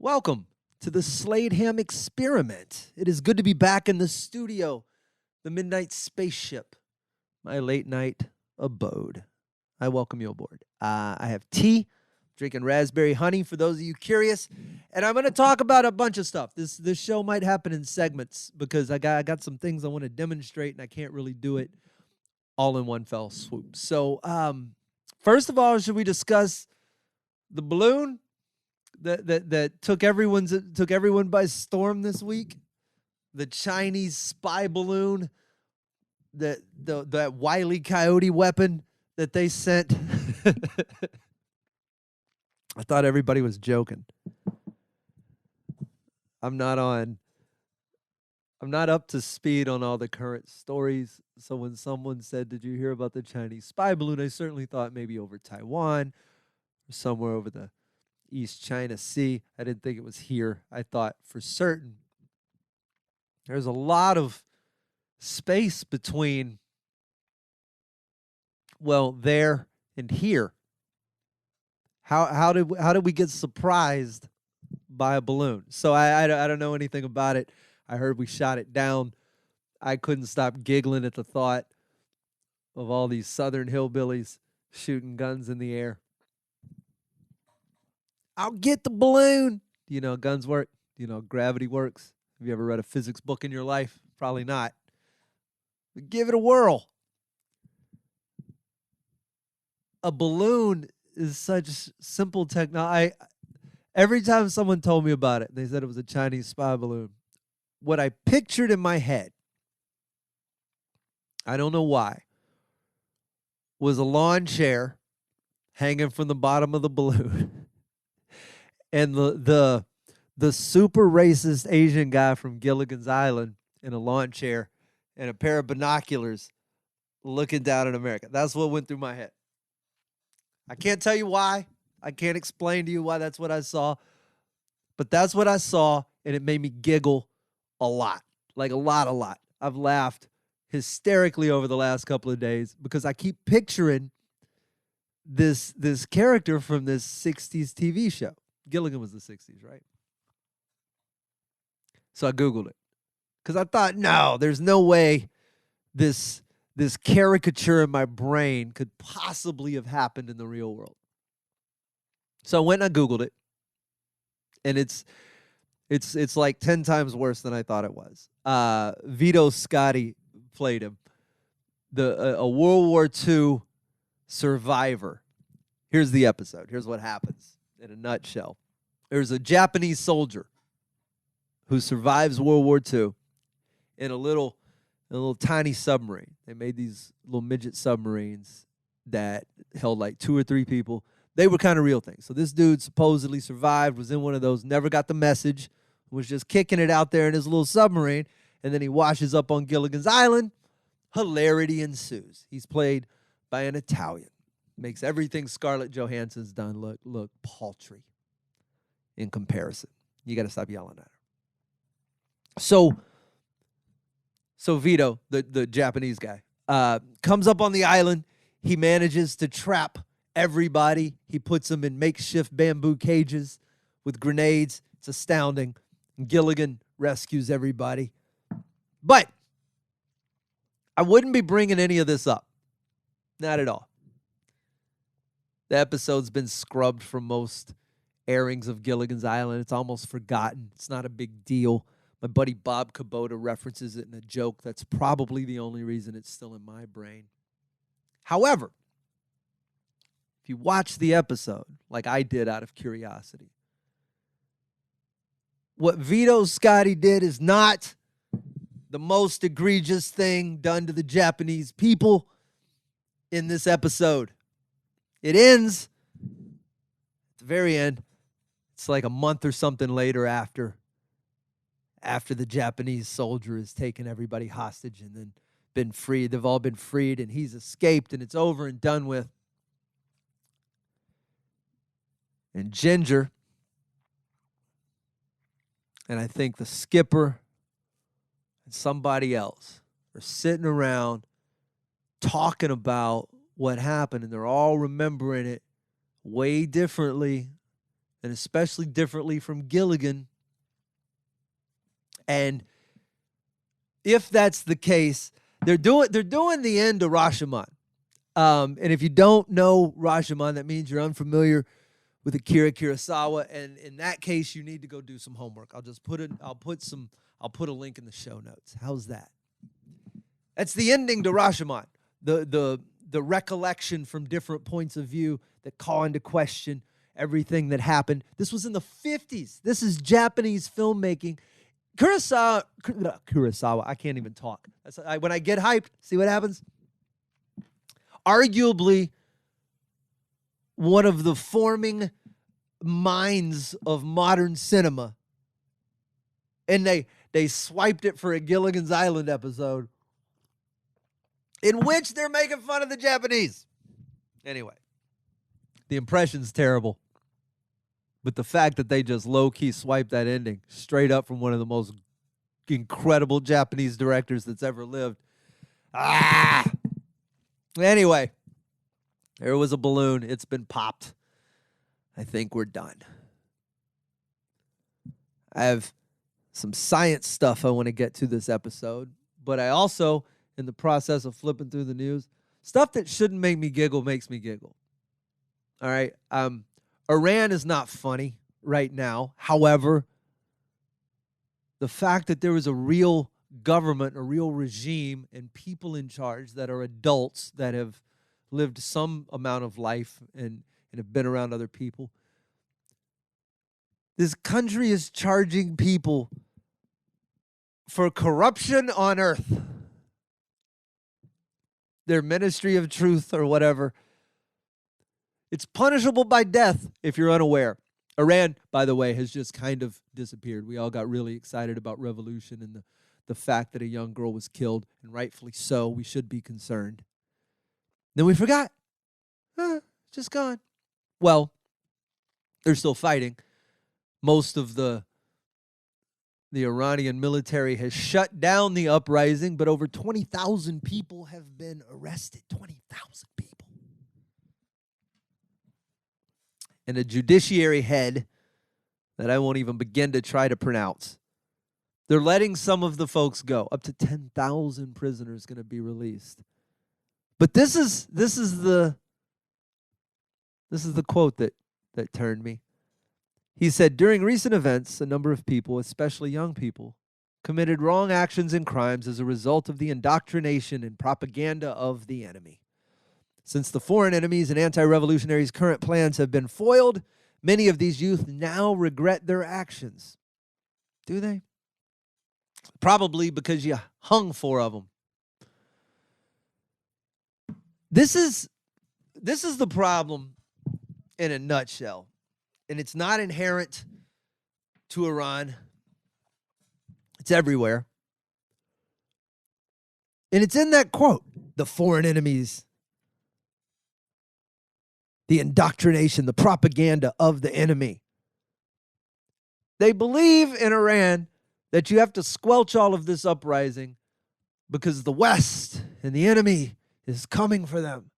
Welcome to the Slade Ham experiment. It is good to be back in the studio, the Midnight Spaceship, my late night abode. I welcome you aboard. I have tea, drinking raspberry honey for those of you curious, and I'm going to talk about a bunch of stuff. This show might happen in segments because I got some things I want to demonstrate, and I can't really do it all in one fell swoop. So, first of all, should we discuss the balloon that took everyone by storm this week? The Chinese spy balloon, that Wile E. Coyote weapon that they sent. I thought everybody was joking. I'm not up to speed on all the current stories. So when someone said, "Did you hear about the Chinese spy balloon?" I certainly thought maybe over Taiwan or somewhere over the East China Sea. I didn't think it was here. I thought for certain there's a lot of space between, well, there and here. How did we get surprised by a balloon? So I don't know anything about it. I heard we shot it down. I couldn't stop giggling at the thought of all these southern hillbillies shooting guns in the air. I'll get the balloon. Do you know how guns work? Do you know how gravity works? Have you ever read a physics book in your life? Probably not. But give it a whirl. A balloon is such simple technology. Every time someone told me about it, they said it was a Chinese spy balloon. What I pictured in my head, I don't know why, was a lawn chair hanging from the bottom of the balloon. And the super racist Asian guy from Gilligan's Island in a lawn chair and a pair of binoculars looking down at America. That's what went through my head. I can't tell you why. I can't explain to you why that's what I saw. But that's what I saw, and it made me giggle a lot. Like a lot. I've laughed hysterically over the last couple of days because I keep picturing this character from this 60s TV show. Gilligan was the 60s, right? So I Googled it because I thought, no, there's no way this caricature in my brain could possibly have happened in the real world. So I went and I Googled it, and it's like 10 times worse than I thought it was. Vito Scotti played him, a World War II survivor. Here's the episode. Here's what happens in a nutshell. There's a Japanese soldier who survives World War II in a little tiny submarine. They made these little midget submarines that held like 2 or 3 people. They were kind of real things. So this dude supposedly survived, was in one of those, never got the message, was just kicking it out there in his little submarine, and then he washes up on Gilligan's Island. Hilarity ensues. He's played by an Italian. Makes everything Scarlett Johansson's done look paltry in comparison. You got to stop yelling at her. So Vito, the Japanese guy, comes up on the island. He manages to trap everybody. He puts them in makeshift bamboo cages with grenades. It's astounding. And Gilligan rescues everybody. But I wouldn't be bringing any of this up. Not at all. The episode's been scrubbed from most airings of Gilligan's Island. It's almost forgotten. It's not a big deal. My buddy Bob Kubota references it in a joke. That's probably the only reason it's still in my brain. However, if you watch the episode, like I did out of curiosity, what Vito Scotti did is not the most egregious thing done to the Japanese people in this episode. It ends at the very end. It's like a month or something later after the Japanese soldier has taken everybody hostage and then been freed. They've all been freed, and he's escaped, and it's over and done with. And Ginger, and I think the skipper and somebody else are sitting around talking about what happened, and they're all remembering it way differently and especially differently from Gilligan. And if that's the case, they're doing the end to Rashomon. And if you don't know Rashomon, that means you're unfamiliar with Akira Kurosawa. And in that case, you need to go do some homework. I'll put a link in the show notes. How's that? That's the ending to Rashomon. The recollection from different points of view that call into question everything that happened. This was in the 50s. This is Japanese filmmaking. Kurosawa, I can't even talk. When I get hyped, see what happens? Arguably one of the forming minds of modern cinema. And they swiped it for a Gilligan's Island episode in which they're making fun of the Japanese. Anyway, the impression's terrible. But the fact that they just low-key swiped that ending straight up from one of the most incredible Japanese directors that's ever lived. Anyway, there was a balloon. It's been popped. I think we're done. I have some science stuff I want to get to this episode, but I also, in the process of flipping through the news, stuff that shouldn't make me giggle makes me giggle. All right. Iran is not funny right now. However, the fact that there is a real government, a real regime, and people in charge that are adults that have lived some amount of life and have been around other people. This country is charging people for corruption on earth. Their ministry of truth or whatever. It's punishable by death if you're unaware. Iran, by the way, has just kind of disappeared. We all got really excited about revolution and the fact that a young girl was killed, and rightfully so. We should be concerned. Then we forgot. Just gone. Well, they're still fighting. Most of the Iranian military has shut down the uprising, but over 20,000 people have been arrested. 20,000 people. And a judiciary head that I won't even begin to try to pronounce. They're letting some of the folks go. Up to 10,000 prisoners going to be released. But this is the quote that turned me. He said, during recent events, a number of people, especially young people, committed wrong actions and crimes as a result of the indoctrination and propaganda of the enemy. Since the foreign enemies and anti-revolutionaries' current plans have been foiled, many of these youth now regret their actions. Do they? Probably because you hung 4 of them. This is the problem in a nutshell. And it's not inherent to Iran. It's everywhere. And it's in that quote, the foreign enemies, the indoctrination, the propaganda of the enemy. They believe in Iran that you have to squelch all of this uprising because the West and the enemy is coming for them.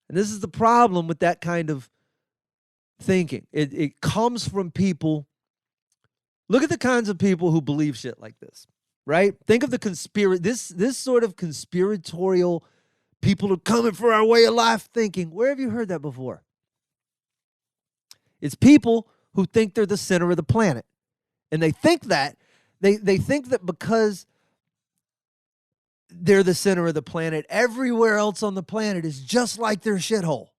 And this is the problem with that kind of thinking. It comes from people. Look at the kinds of people who believe shit like this, right? Think of the this sort of conspiratorial people are coming for our way of life thinking. Where have you heard that before? It's people who think they're the center of the planet. And they think that they think that because they're the center of the planet, everywhere else on the planet is just like their shithole.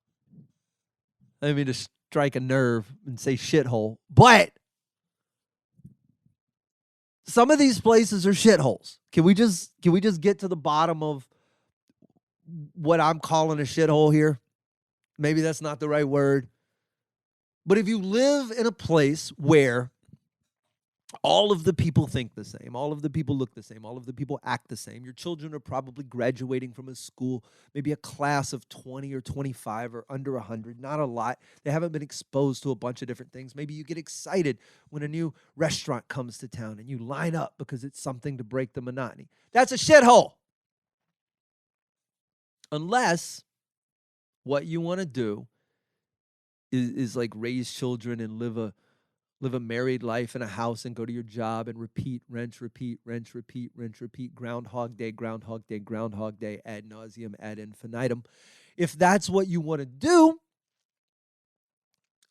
I mean to strike a nerve and say shithole, but some of these places are shitholes. Can we just get to the bottom of what I'm calling a shithole here? Maybe that's not the right word. But if you live in a place where all of the people think the same, all of the people look the same, all of the people act the same, your children are probably graduating from a school, maybe a class of 20 or 25 or under 100, not a lot. They haven't been exposed to a bunch of different things. Maybe you get excited when a new restaurant comes to town and you line up because it's something to break the monotony. That's a shithole. Unless what you want to do is like raise children and live a married life in a house and go to your job and repeat, rinse, repeat, rinse, repeat, rinse, repeat, Groundhog Day, Groundhog Day, Groundhog Day, ad nauseum, ad infinitum. If that's what you want to do,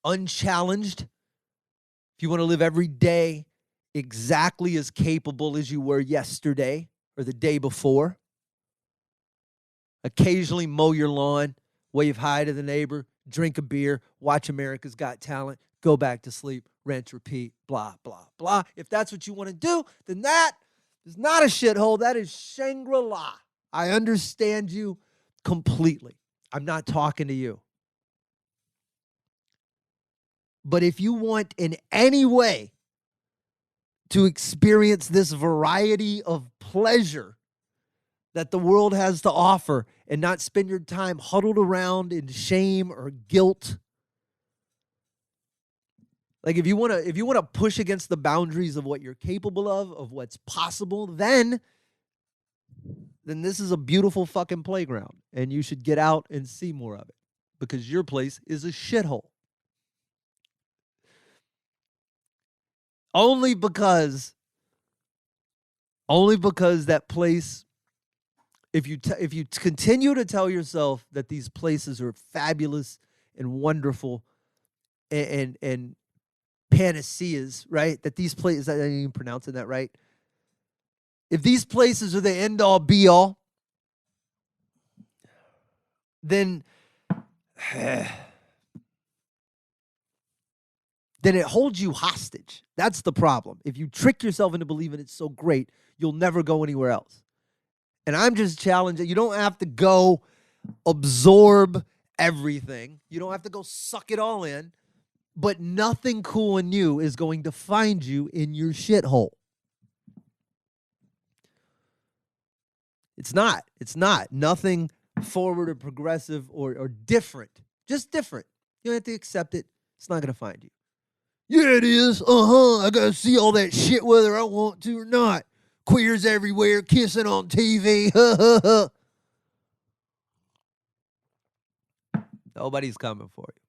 unchallenged, if you want to live every day exactly as capable as you were yesterday or the day before, occasionally mow your lawn, wave hi to the neighbor, drink a beer, watch America's Got Talent, go back to sleep, rinse, repeat, blah, blah, blah. If that's what you want to do, then that is not a shithole. That is Shangri-La. I understand you completely. I'm not talking to you. But if you want in any way to experience this variety of pleasure that the world has to offer and not spend your time huddled around in shame or guilt, like if you want to push against the boundaries of what you're capable of what's possible, then this is a beautiful fucking playground and you should get out and see more of it because your place is a shithole. Only because that place, if you continue to tell yourself that these places are fabulous and wonderful and panaceas, right? That these places, I didn't even pronouncing that right. If these places are the end all be all, then it holds you hostage. That's the problem. If you trick yourself into believing it's so great, you'll never go anywhere else. And I'm just challenging. You don't have to go absorb everything. You don't have to go suck it all in. But nothing cool and new is going to find you in your shithole. It's not. It's not. Nothing forward or progressive or different. Just different. You don't have to accept it. It's not going to find you. Yeah, it is. I got to see all that shit whether I want to or not. Queers everywhere, kissing on TV. Nobody's coming for you.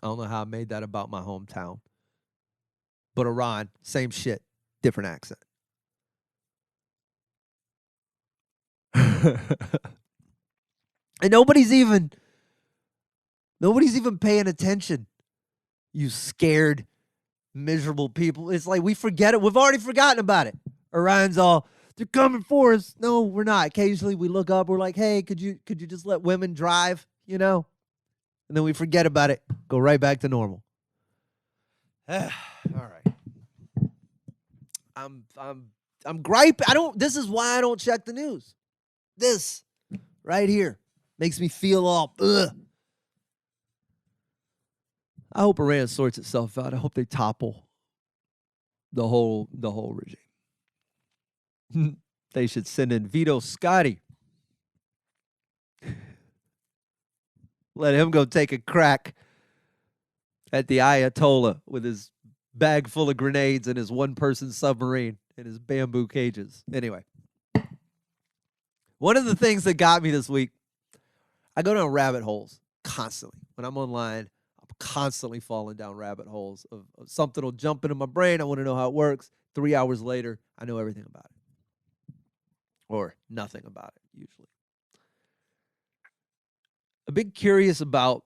I don't know how I made that about my hometown. But Iran, same shit, different accent. And nobody's even paying attention. You scared, miserable people. It's like we forget it. We've already forgotten about it. Orion's all, they're coming for us. No, we're not. Occasionally we look up. We're like, hey, could you just let women drive? You know? And then we forget about it. Go right back to normal. All right. I'm griping. This is why I don't check the news. This right here makes me feel all ugh. I hope Iran sorts itself out. I hope they topple the whole regime. They should send in Vito Scotti. Let him go take a crack at the Ayatollah with his bag full of grenades and his one-person submarine and his bamboo cages. Anyway, one of the things that got me this week, I go down rabbit holes constantly. When I'm online, I'm constantly falling down rabbit holes of something will jump into my brain. I want to know how it works. 3 hours later, I know everything about it. Or nothing about it, usually. A bit curious about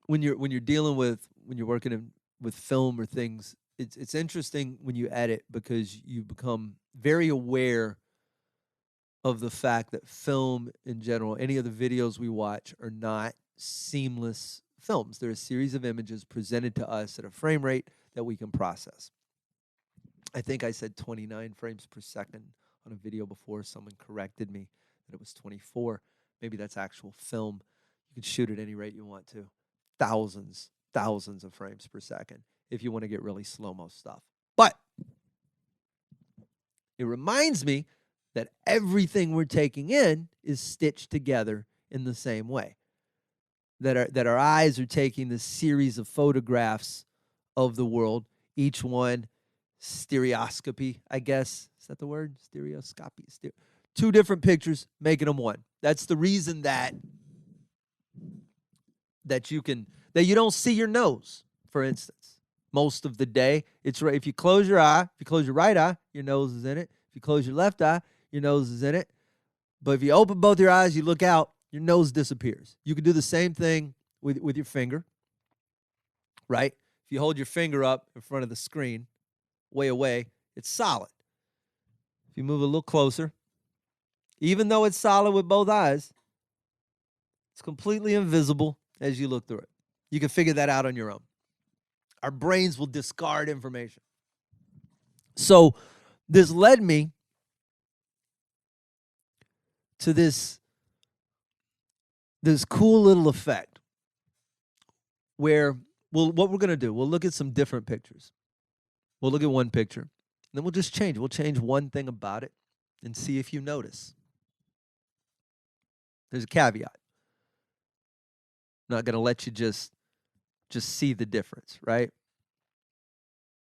when you're working with film or things. It's interesting when you edit because you become very aware of the fact that film in general, any of the videos we watch are not seamless films. They're a series of images presented to us at a frame rate that we can process. I think I said 29 frames per second on a video before. Someone corrected me that it was 24. Maybe that's actual film. You can shoot at any rate you want to. Thousands of frames per second if you want to get really slow-mo stuff. But it reminds me that everything we're taking in is stitched together in the same way. That our eyes are taking this series of photographs of the world, each one stereoscopy, I guess. Is that the word? Stereoscopy. Two different pictures, making them one. That's the reason that that you don't see your nose, for instance. Most of the day, it's right. If you close your right eye, your nose is in it. If you close your left eye, your nose is in it. But if you open both your eyes, you look out, your nose disappears. You can do the same thing with your finger, right? If you hold your finger up in front of the screen, way away, it's solid. If you move a little closer, even though it's solid with both eyes, it's completely invisible as you look through it. You can figure that out on your own. Our brains will discard information. So this led me to this cool little effect where what we're going to do, we'll look at some different pictures. We'll look at one picture, then we'll just change. We'll change one thing about it and see if you notice. There's a caveat. I'm not going to let you just see the difference, right?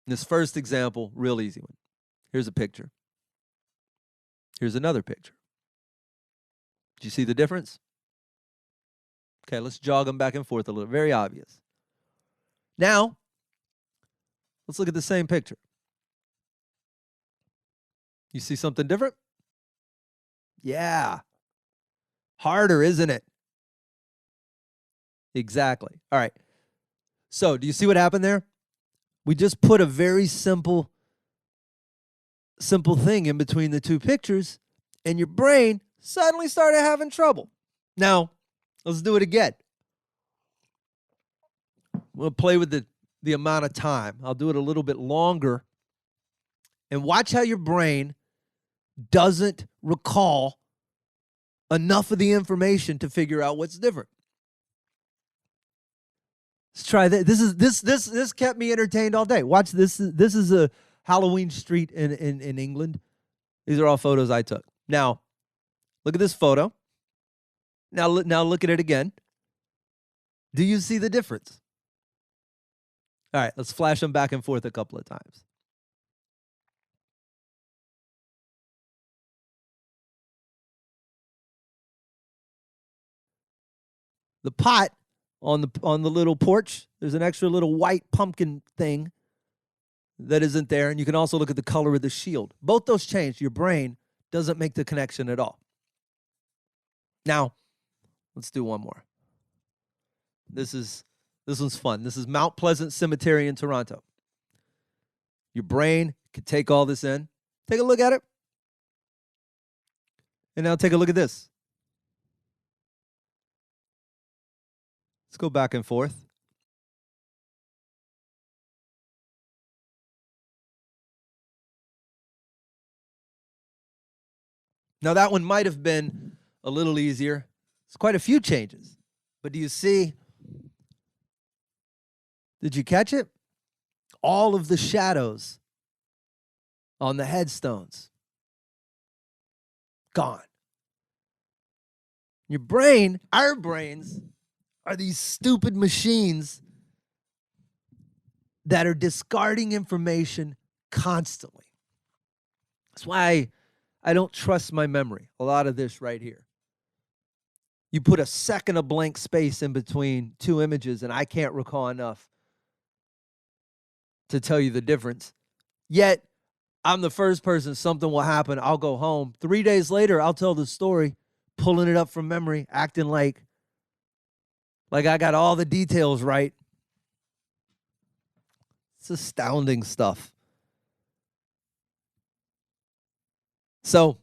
This first example, real easy one. Here's a picture. Here's another picture. Do you see the difference? Okay, let's jog them back and forth a little. Very obvious. Now, let's look at the same picture. You see something different? Yeah. Harder, isn't it? Exactly. All right. So, do you see what happened there? We just put a very simple thing in between the two pictures, and your brain suddenly started having trouble. Now, let's do it again. We'll play with the amount of time. I'll do it a little bit longer. And watch how your brain doesn't recall enough of the information to figure out what's different. Let's try that. This kept me entertained all day. Watch this. This is a Halloween street in England. These are all photos I took. Now, look at this photo. Now look at it again. Do you see the difference? All right, let's flash them back and forth a couple of times. The pot on the little porch, there's an extra little white pumpkin thing that isn't there, and you can also look at the color of the shield. Both those changed. Your brain doesn't make the connection at all. Now, let's do one more. This one's fun. This is Mount Pleasant Cemetery in Toronto. Your brain can take all this in. Take a look at it. And now take a look at this. Let's go back and forth. Now, that one might have been a little easier. It's quite a few changes. But do you see? Did you catch it? All of the shadows on the headstones gone. Your brain, our brains, are these stupid machines that are discarding information constantly. That's why I don't trust my memory. A lot of this right here. You put a second of blank space in between two images, and I can't recall enough to tell you the difference. Yet, I'm the first person, something will happen, I'll go home. 3 days later, I'll tell the story, pulling it up from memory, acting like I got all the details right. It's astounding stuff. So,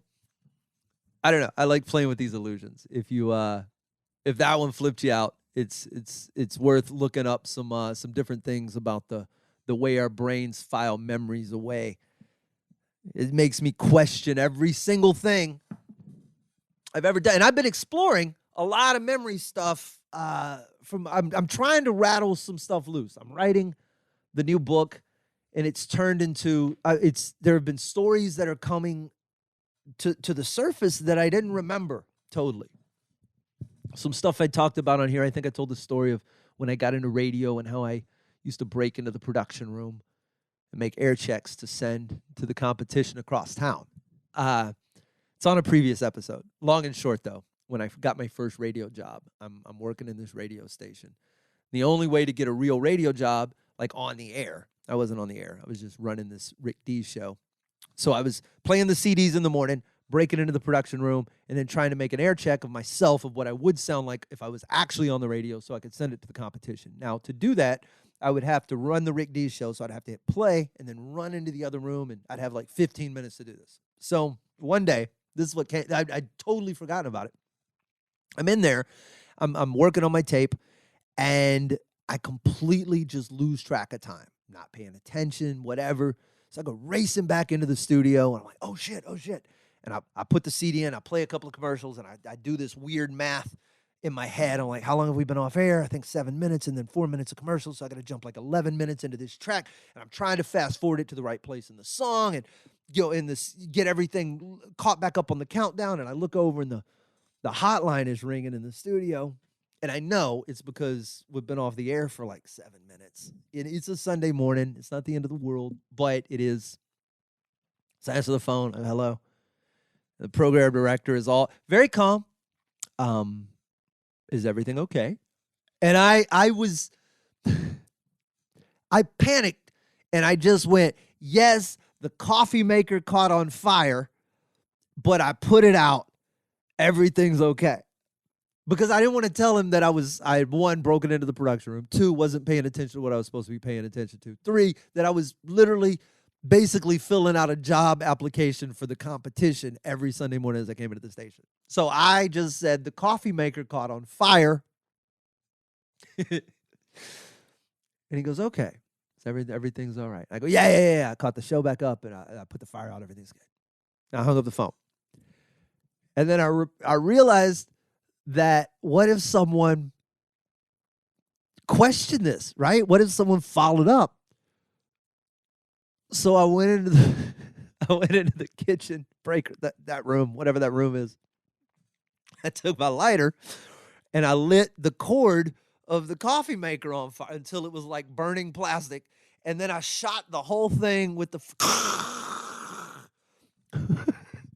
I don't know. I like playing with these illusions. If that one flipped you out, it's worth looking up some different things about the way our brains file memories away. It makes me question every single thing I've ever done. And I've been exploring a lot of memory stuff. I'm trying to rattle some stuff loose. I'm writing the new book, and it's turned into there have been stories that are coming to the surface that I didn't remember totally. Some stuff I talked about on here. I think I told the story of when I got into radio and how I used to break into the production room and make air checks to send to the competition across town. It's on a previous episode. Long and short, though, when I got my first radio job. I'm working in this radio station. The only way to get a real radio job, like on the air, I wasn't on the air. I was just running this Rick D show. So I was playing the CDs in the morning, breaking into the production room, and then trying to make an air check of myself of what I would sound like if I was actually on the radio so I could send it to the competition. Now, to do that, I would have to run the Rick D show, so I'd have to hit play and then run into the other room, and I'd have like 15 minutes to do this. So one day, this is what came. I'd totally forgotten about it. I'm in there. I'm working on my tape, and I completely just lose track of time. Not paying attention, whatever. So I go racing back into the studio, and I'm like, oh, shit. And I put the CD in, I play a couple of commercials, and I do this weird math in my head. I'm like, how long have we been off air? I think 7 minutes, and then 4 minutes of commercials, so I got to jump like 11 minutes into this track, and I'm trying to fast forward it to the right place in the song, and get everything caught back up on the countdown, and I look over, and the hotline is ringing in the studio, and I know it's because we've been off the air for like 7 minutes. It's a Sunday morning. It's not the end of the world, but it is. So I answer the phone. Hello. The program director is all very calm. Is everything okay? And I panicked, and I just went, yes, the coffee maker caught on fire, but I put it out. Everything's okay. Because I didn't want to tell him that I had, 1, broken into the production room, 2, wasn't paying attention to what I was supposed to be paying attention to, 3, that I was literally basically filling out a job application for the competition every Sunday morning as I came into the station. So I just said, the coffee maker caught on fire. And he goes, okay. So everything's all right. I go, yeah. I caught the show back up, and I put the fire out. Everything's good. I hung up the phone. And then I realized that what if someone questioned this, right? What if someone followed up? So I went into the kitchen breaker, that room, whatever that room is. I took my lighter and I lit the cord of the coffee maker on fire until it was like burning plastic. And then I shot the whole thing with the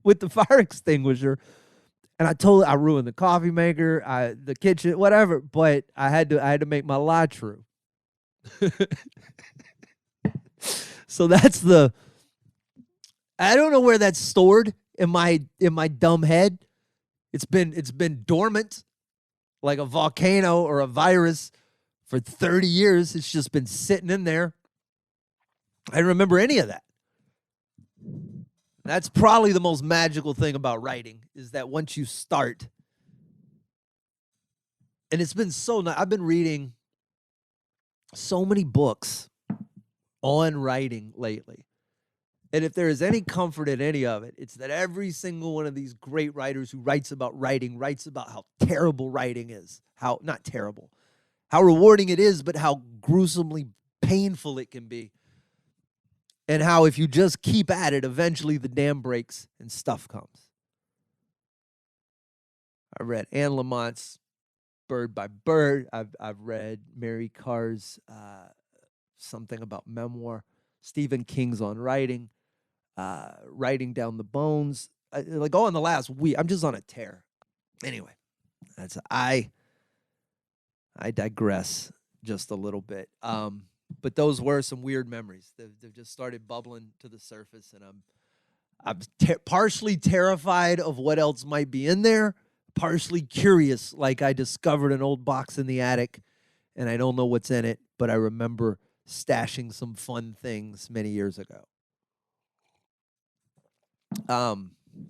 with the fire extinguisher. And I ruined the coffee maker, the kitchen, whatever. But I had to make my lie true. So that's I don't know where that's stored in my dumb head. It's been dormant like a volcano or a virus for 30 years. It's just been sitting in there. I don't remember any of that. That's probably the most magical thing about writing, is that once you start, and it's been so nice. I've been reading so many books on writing lately. And if there is any comfort in any of it, it's that every single one of these great writers who writes about writing writes about how terrible writing is. Not terrible, how rewarding it is, but how gruesomely painful it can be. And how if you just keep at it, eventually the dam breaks and stuff comes. I read Anne Lamont's Bird by Bird. I've read Mary Carr's something about memoir. Stephen King's on writing. Writing Down the Bones. In the last week, I'm just on a tear. Anyway, I digress just a little bit. But those were some weird memories. They've just started bubbling to the surface, and I'm partially terrified of what else might be in there, partially curious, like I discovered an old box in the attic, and I don't know what's in it, but I remember stashing some fun things many years ago.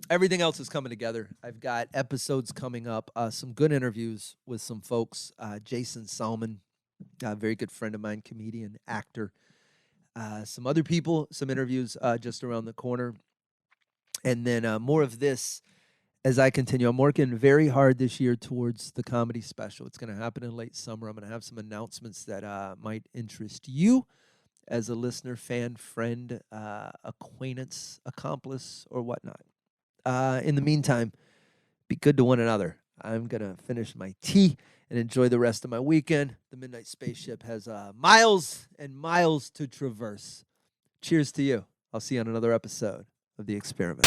Everything else is coming together. I've got episodes coming up, some good interviews with some folks. Jason Salmon, a very good friend of mine, comedian, actor. Some other people, some interviews just around the corner. And then more of this as I continue. I'm working very hard this year towards the comedy special. It's going to happen in late summer. I'm going to have some announcements that might interest you as a listener, fan, friend, acquaintance, accomplice, or whatnot. In the meantime, be good to one another. I'm going to finish my tea and enjoy the rest of my weekend. The Midnight Spaceship has miles and miles to traverse. Cheers to you. I'll see you on another episode of The Experiment.